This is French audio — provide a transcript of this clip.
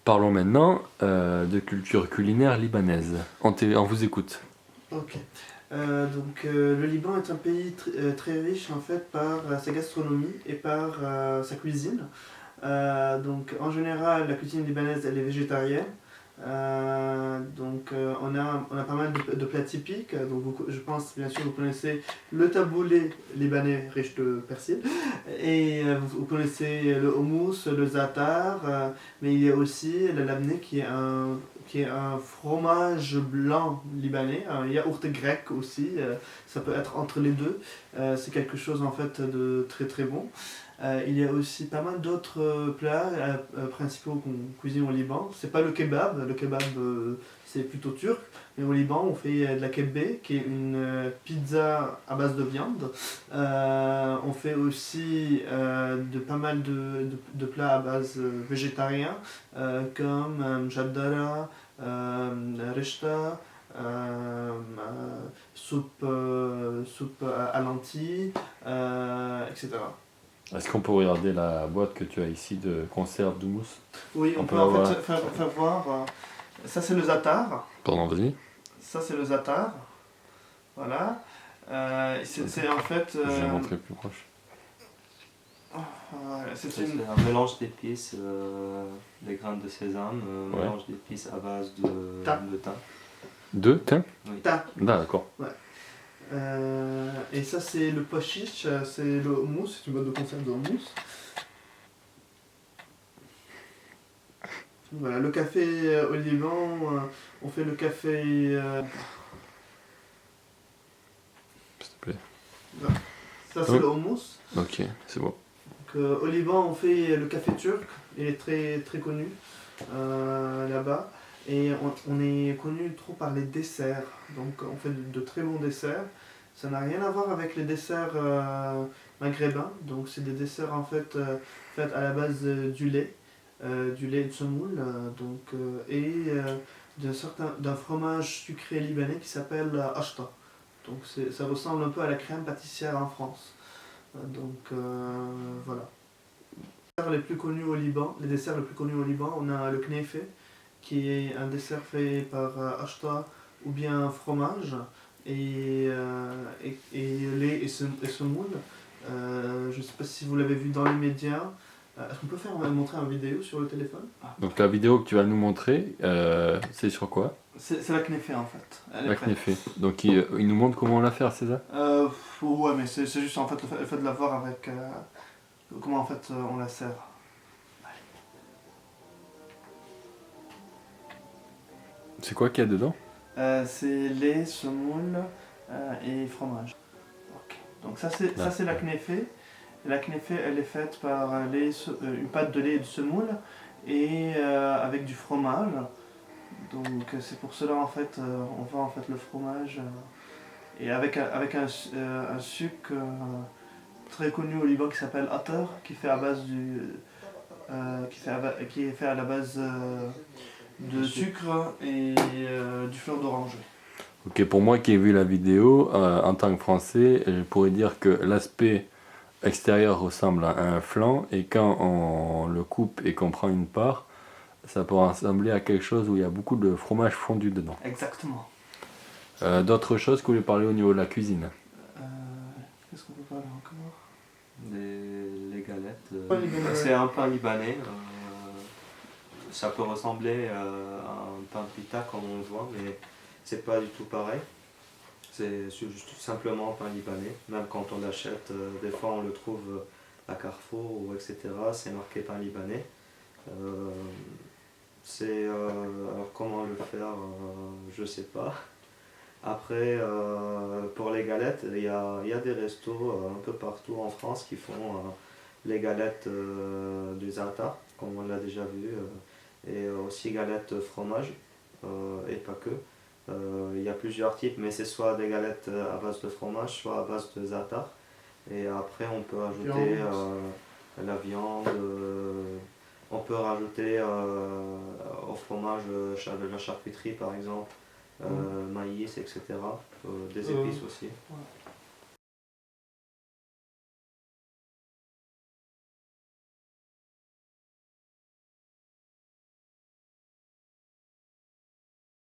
Parlons maintenant de culture culinaire libanaise. On vous écoute. Ok. Le Liban est un pays très riche en fait par sa gastronomie et par sa cuisine. En général, la cuisine libanaise elle est végétarienne. On a pas mal de plats typiques. Je pense bien sûr vous connaissez le taboulé libanais riche de persil. Et vous connaissez le houmous, le za'atar, mais il y a aussi la labneh qui est un fromage blanc libanais, un yaourt grec aussi, ça peut être entre les deux. C'est quelque chose en fait de très très bon. Il y a aussi pas mal d'autres plats principaux qu'on cuisine au Liban. C'est pas le kebab c'est plutôt turc, mais au Liban on fait de la kebbé qui est une pizza à base de viande. On fait aussi pas mal de plats à base végétarien comme jaddara, rishta, soupe à lentilles, etc. Est-ce qu'on peut regarder la boîte que tu as ici de conserve d'houmous? Oui, on peut en fait faire voir. Ça c'est le za'atar. Pardon, vas-y. Ça c'est le za'atar. Voilà. C'est en fait. Je vais montrer plus proche. C'est un mélange d'épices, des graines de sésame, mélange d'épices à base de thym. De thym? Oui. Thym. D'accord. Ouais. Et ça c'est le pois chiche, c'est le houmous, c'est une boîte de conserve de houmous. Voilà, le café au Liban, on fait le café. S'il te plaît. Ça c'est le houmous. Ok, c'est bon. Au Liban, on fait le café turc, il est très, très connu là-bas. Et on est connu trop par les desserts, donc on fait de très bons desserts. Ça n'a rien à voir avec les desserts maghrébins, donc c'est des desserts en fait faits à la base du lait de semoule, d'un fromage sucré libanais qui s'appelle ashta. Donc ça ressemble un peu à la crème pâtissière en France. Voilà. Les desserts les plus connus au Liban, on a le knéfé, qui est un dessert fait par ashta ou bien fromage et lait et semoule. Je ne sais pas si vous l'avez vu dans les médias. Est-ce qu'on peut montrer une vidéo sur le téléphone? Donc la vidéo que tu vas nous montrer, c'est sur quoi? C'est la knéfé en fait. La knéfé. Donc il nous montre comment la faire, c'est ça? Ouais, mais c'est juste en fait le fait de la voir avec comment en fait on la sert. C'est quoi qu'il y a dedans? C'est lait, semoule et fromage. Okay. Donc ça c'est la knéfé. La knéfé elle est faite par une pâte de lait et de semoule et avec du fromage. Donc c'est pour cela en fait on vend en fait le fromage et avec un sucre très connu au Liban qui s'appelle atar, qui est fait à base de sucre et du fleur d'oranger. Ok, pour moi qui ai vu la vidéo, en tant que Français, je pourrais dire que l'aspect extérieur ressemble à un flan et quand on le coupe et qu'on prend une part, ça peut ressembler à quelque chose où il y a beaucoup de fromage fondu dedans. Exactement. D'autres choses que vous voulez parler au niveau de la cuisine? Qu'est-ce qu'on peut parler encore? Les galettes. C'est un pain libanais. Ça peut ressembler à un pain pita comme on le voit, mais c'est pas du tout pareil. C'est juste tout simplement un pain libanais. Même quand on l'achète, des fois on le trouve à Carrefour ou etc. C'est marqué pain libanais. Alors comment le faire, je sais pas. Après, pour les galettes, il y a des restos un peu partout en France qui font les galettes du za'atar, comme on l'a déjà vu, et aussi galettes fromage, et pas que. Il y a plusieurs types, mais c'est soit des galettes à base de fromage, soit à base de za'atar. Et après, on peut ajouter la viande, on peut rajouter au fromage la charcuterie par exemple. Maïs, etc. Des épices aussi. Ouais.